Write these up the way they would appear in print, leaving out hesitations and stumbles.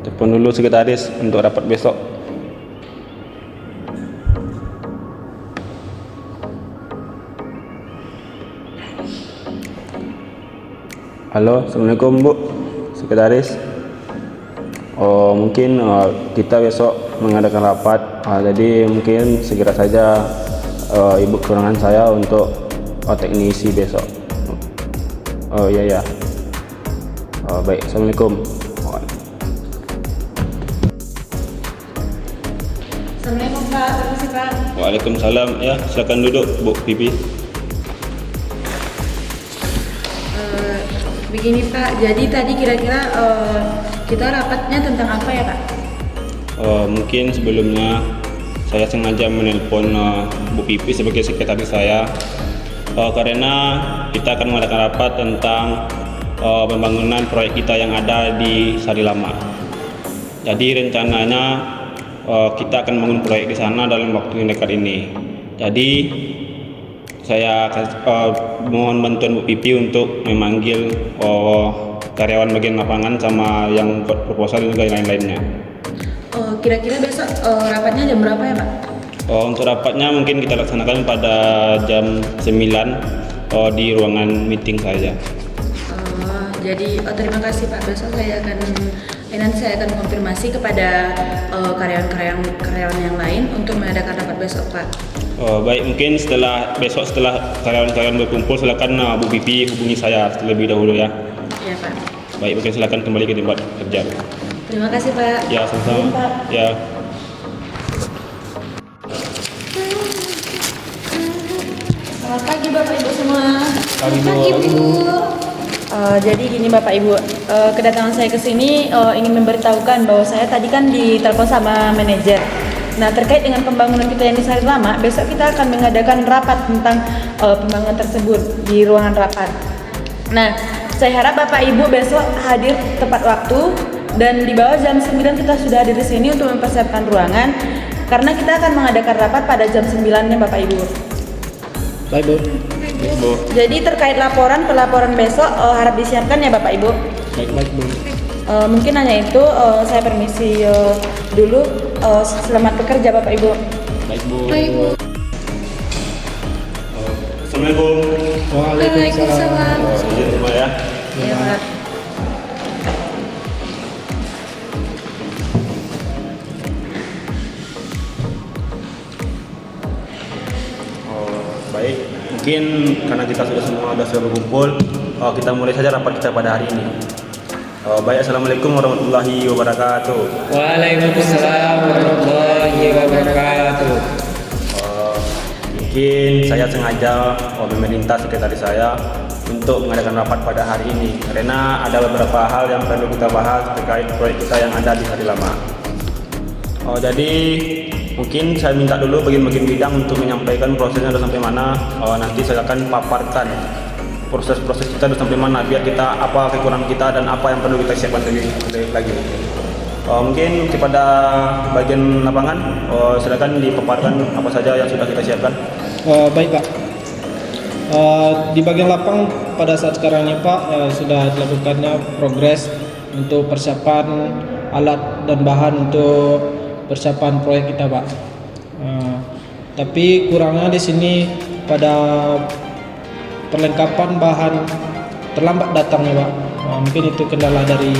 telepon dulu sekretaris untuk rapat besok. Halo, assalamualaikum Bu, sekretaris. Mungkin kita besok mengadakan rapat, jadi mungkin segera saja Ibu kekurangan saya untuk teknisi besok. Iya. Baik, assalamualaikum. Assalamualaikum Pak, permisi Pak. Waalaikumsalam. Ya, silakan duduk Bu Pipi. Begini Pak, jadi tadi kira-kira kita rapatnya tentang apa ya Pak? Mungkin sebelumnya saya sengaja menelpon Bu Pipi sebagai sekretaris saya karena kita akan mengadakan rapat tentang pembangunan proyek kita yang ada di Sari Lama. Jadi rencananya kita akan membangun proyek di sana dalam waktu yang dekat ini. Jadi saya mohon bantuan Bu Pipi untuk memanggil karyawan bagian lapangan sama yang buat proposal dan juga lain-lainnya. Kira-kira besok rapatnya jam berapa ya Pak? Untuk rapatnya mungkin kita laksanakan pada jam 9 di ruangan meeting saja. Jadi terima kasih Pak, besok nanti saya akan konfirmasi kepada karyawan yang lain untuk mengadakan rapat besok Pak. Baik, mungkin setelah karyawan-karyawan berkumpul silakan Bu Pipi hubungi saya terlebih dahulu ya. Iya Pak. Baik, mungkin silakan kembali ke tempat kerja. Terima kasih Pak. Ya, sama-sama. Pak. Ya. Selamat pagi Bapak Ibu semua. Pagi, Bu. Pagi Bu. Jadi gini Bapak Ibu, kedatangan saya ke sini ingin memberitahukan bahwa saya tadi kan ditelepon sama manajer. Nah, terkait dengan pembangunan kita yang di Sari Lama, besok kita akan mengadakan rapat tentang pembangunan tersebut di ruangan rapat. Nah, saya harap Bapak Ibu besok hadir tepat waktu dan di bawah jam 9 kita sudah hadir di sini untuk mempersiapkan ruangan karena kita akan mengadakan rapat pada jam 9-nya Bapak Ibu. Baik, Bu. Bu. Jadi terkait pelaporan besok harap disiapkan ya Bapak Ibu. Baik, Bu. Mungkin hanya itu, saya permisi dulu. Selamat bekerja Bapak Ibu. Baik, Bu. Baik, Bu. Assalamualaikum. Waalaikumsalam. Izin semua ya. Iya Pak. Baik, mungkin karena kita sudah berkumpul, kita mulai saja rapat kita pada hari ini. Baik, assalamualaikum warahmatullahi wabarakatuh. Waalaikumsalam warahmatullahi wabarakatuh. Mungkin saya sengaja meminta sekretaris saya untuk mengadakan rapat pada hari ini karena ada beberapa hal yang perlu kita bahas terkait proyek kita yang ada di Sari Lama. Jadi mungkin saya minta dulu bagian-bagian bidang untuk menyampaikan prosesnya sudah sampai mana. Nanti saya akan paparkan proses-proses kita sudah sampai mana biar kita apa kekurangan kita dan apa yang perlu kita siapkan lagi. Mungkin kepada bagian lapangan silakan dipaparkan apa saja yang sudah kita siapkan. Baik Pak. Di bagian lapang pada saat sekarang ini Pak sudah dilakukannya progres untuk persiapan alat dan bahan untuk persiapan proyek kita Pak. Tapi kurangnya di sini pada perlengkapan bahan terlambat datangnya Pak. Mungkin itu kendala dari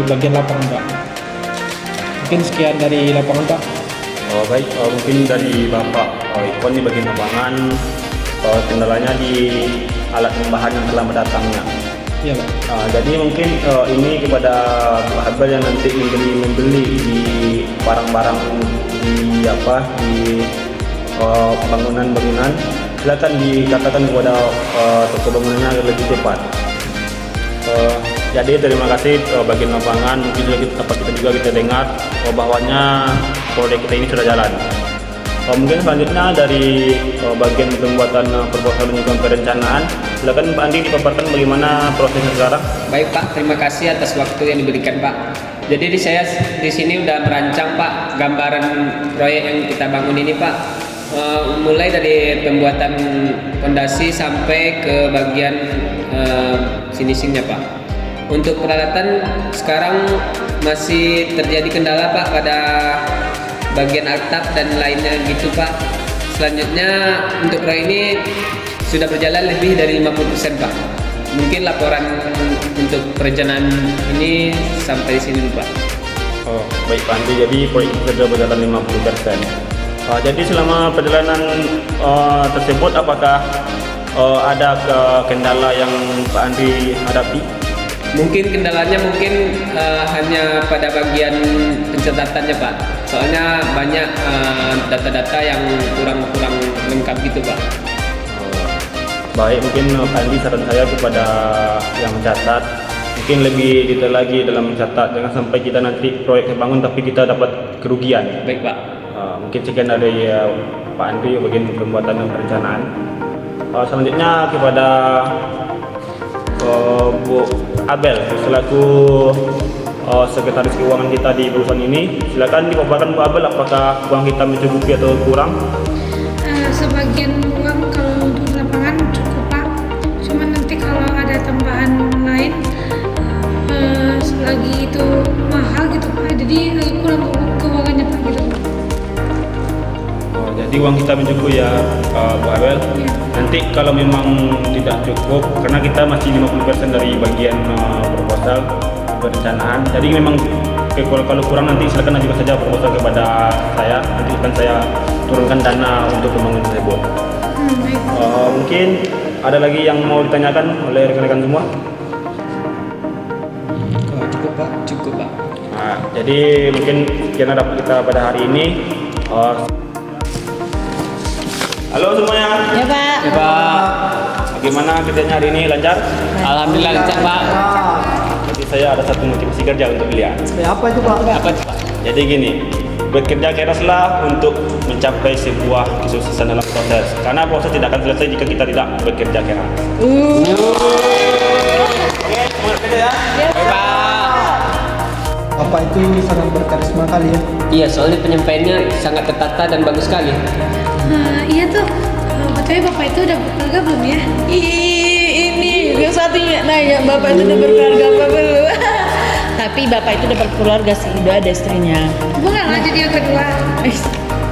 bagian lapangan Pak. Mungkin sekian dari lapangan Pak. Baik, mungkin dari Bapak Ipon di bagian lapangan kendalanya di alat dan bahan yang terlambat datangnya. Iya Pak. Jadi mungkin ini kepada Habal yang nanti membeli di barang-barang di bangunan, silakan dikatakan kepada toko bangunannya agar lebih cepat. Jadi terima kasih bagian lapangan, mungkin kita dengar bahwanya proyek kita ini sudah jalan. Mungkin selanjutnya dari bagian pembuatan proposal dan juga perencanaan, silakan Pak Andi dipaparkan bagaimana prosesnya sekarang. Baik Pak, terima kasih atas waktu yang diberikan Pak. Jadi saya di sini udah merancang Pak gambaran proyek yang kita bangun ini Pak. Mulai dari pembuatan fondasi sampai ke bagian finishingnya Pak. Untuk peralatan sekarang masih terjadi kendala Pak pada bagian atap dan lainnya gitu Pak. Selanjutnya untuk proyek ini sudah berjalan lebih dari 50% Pak. Mungkin laporan untuk perencanaan ini sampai sini Pak. Oh, baik Pak Andri, jadi proyek kita sudah berjalan 50%. Jadi selama perjalanan tersebut apakah ada kendala yang Pak Andri hadapi? Mungkin kendalanya hanya pada bagian pencatatannya Pak. Soalnya banyak data-data yang kurang lengkap gitu Pak. Baik, mungkin Pak Andri saran saya kepada yang mencatat, mungkin lebih detail lagi dalam mencatat. Jangan sampai kita nanti proyek terbangun tapi kita dapat kerugian. Baik Pak. Mungkin sekian dari Pak Andri bagian pembuatan dan perencanaan. Selanjutnya kepada Bu Abel selaku sekretaris keuangan kita di perusahaan ini, silakan dipaparkan Bu Abel apakah uang kita mencukupi atau kurang? Sebagian uang kalau untuk lapangan cukup Pak, cuma nanti kalau ada tambahan lain selagi itu mahal gitu Pak, jadi kurang keuangannya Pak gitu. Jadi uang kita mencukupi ya Bu Abel. Iya. Nanti kalau memang tidak cukup, karena kita masih 50% dari bagian proposal perencanaan, jadi memang kalau kurang nanti silakan ajukan saja proposal kepada saya, nanti akan saya turunkan dana untuk pembangunan tersebut. Baik. Mungkin ada lagi yang mau ditanyakan oleh rekan-rekan semua? Cukup Pak. Cukup Pak. Nah, jadi mungkin sekian dapat kita pada hari ini. Halo semuanya. Ya Pak. Ya Pak. Bagaimana kerjanya hari ini, lancar? Alhamdulillah lancar Pak. Jadi saya ada satu motivasi kerja untuk kalian. Apa itu Pak? Apa itu Pak? Jadi gini, bekerja keraslah untuk mencapai sebuah kesuksesan dalam proses. Karena proses tidak akan selesai jika kita tidak bekerja keras. Oke, semangat kerja ya. Baik Pak. Apa itu sangat berkarisma kali ya? Iya, soalnya penyampaiannya sangat tertata dan bagus sekali. Iya tuh, betulnya Bapak itu udah berkeluarga belum ya? Ini yang satu nanya bapak itu udah berkeluarga apa belum? Tapi bapak itu udah berkeluarga sih, udah ada istrinya. Bukan lah jadi yang kedua.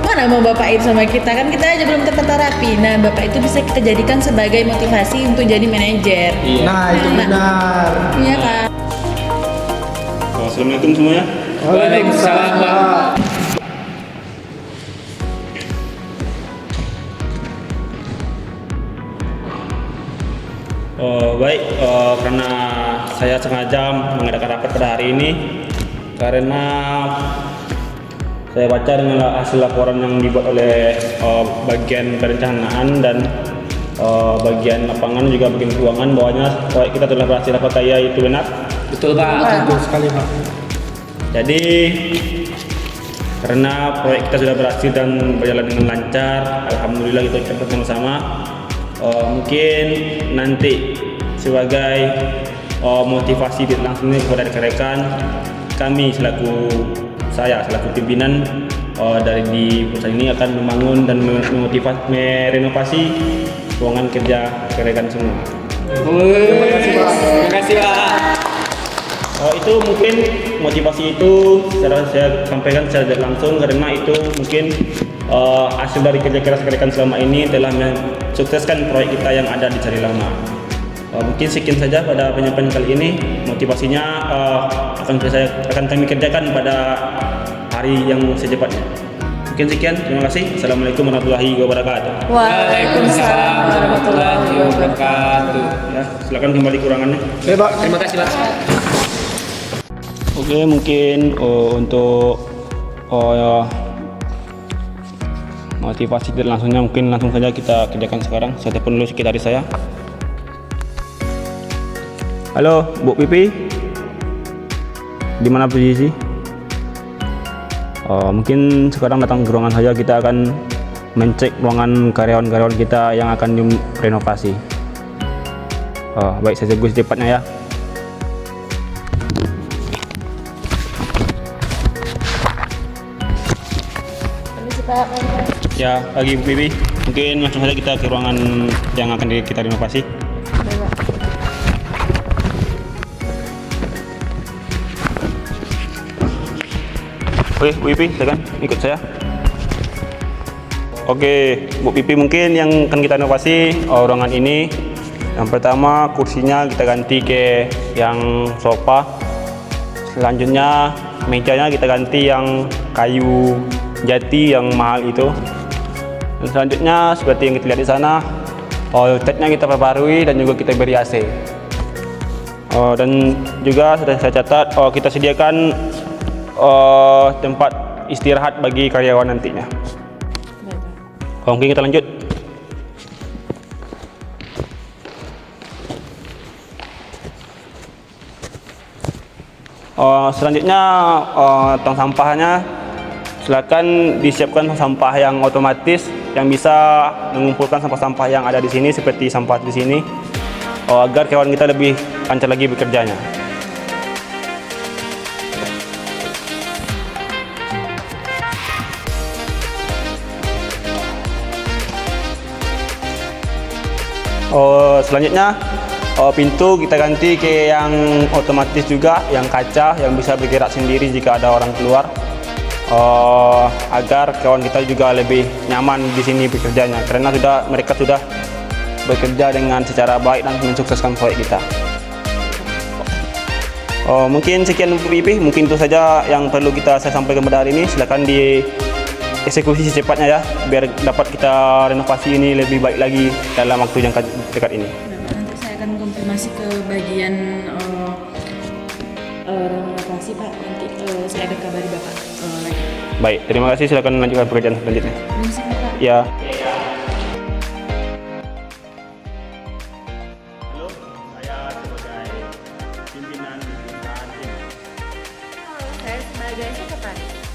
Mana mau bapak itu sama kita, kan kita aja belum tertata rapi. Nah bapak itu bisa kita jadikan sebagai motivasi untuk jadi manajer. Iya. Nah itu benar. Iya kan? Assalamualaikum semuanya. Waalaikumsalam Pak. Baik, karena saya sengaja mengadakan rapat pada hari ini karena saya baca dengan hasil laporan yang dibuat oleh bagian perencanaan dan bagian lapangan juga bagian keuangan bahwanya proyek kita telah berhasil. Apakah itu benar? Betul Pak. Betul sekali Pak. Jadi karena proyek kita sudah berhasil dan berjalan dengan lancar, alhamdulillah kita ucapkan sama-sama. Mungkin nanti sebagai motivasi langsungnya kepada rekan-rekan kami selaku pimpinan dari di perusahaan ini akan membangun dan merenovasi ruangan kerja rekan semua. Terima kasih Pak. Itu mungkin motivasi itu saya sampaikan secara tidak langsung karena itu mungkin hasil dari kerja keras rekan selama ini telah mensukseskan proyek kita yang ada di Cari Lama. Mungkin sekian saja pada penyampaian kali ini. Motivasinya akan kami kerjakan pada hari yang secepatnya. Mungkin sekian, terima kasih. Assalamualaikum warahmatullahi wabarakatuh. Waalaikumsalam warahmatullahi wabarakatuh. Ya, silakan kembali kurangannya. Oke Pak. Terima kasih Pak. Oke, mungkin untuk motivasi tidak langsungnya mungkin langsung saja kita kerjakan sekarang. Saya telepon dulu sekretaris saya. Halo, Bu Pipi. Di mana posisi? Mungkin sekarang datang ke ruangan saja, kita akan mencek ruangan karyawan-karyawan kita yang akan direnovasi. Baik, saya tunggu secepatnya ya. Ya, pagi Bu Pipi. Mungkin langsung saja kita ke ruangan yang akan kita renovasi. Oke, Bu Pipi, silakan ikut saya. Oke, Bu Pipi, mungkin yang akan kita inovasi ruangan ini. Yang pertama, kursinya kita ganti ke yang sofa. Selanjutnya, mejanya kita ganti yang kayu jati yang mahal itu. Dan selanjutnya, seperti yang kita lihat di sana, catnya kita perbarui dan juga kita beri AC. Dan juga sudah saya catat, kita sediakan tempat istirahat bagi karyawan nantinya. Mungkin kita lanjut. Selanjutnya tong sampahnya, silakan disiapkan tong sampah yang otomatis yang bisa mengumpulkan sampah-sampah yang ada di sini seperti sampah di sini, agar kawan kita lebih lancar lagi bekerjanya. Selanjutnya pintu kita ganti ke yang otomatis juga, yang kaca yang bisa bergerak sendiri jika ada orang keluar, agar kawan kita juga lebih nyaman di sini bekerjanya, karena mereka sudah bekerja dengan secara baik dan mensukseskan proyek kita. Mungkin sekian Bu Pipi, mungkin itu saja yang perlu saya sampaikan pada hari ini. Silakan dieksekusi secepatnya ya, biar dapat kita renovasi ini lebih baik lagi dalam waktu yang dekat ini. Nanti saya akan konfirmasi ke bagian renovasi Pak. Nanti saya akan kabari Bapak lagi. Baik, terima kasih. Silakan lanjutkan pekerjaan selanjutnya. Terima kasih Pak. Ya. Halo, saya sebagai pimpinan perusahaan ini. Halo, saya sebagai sekretaris.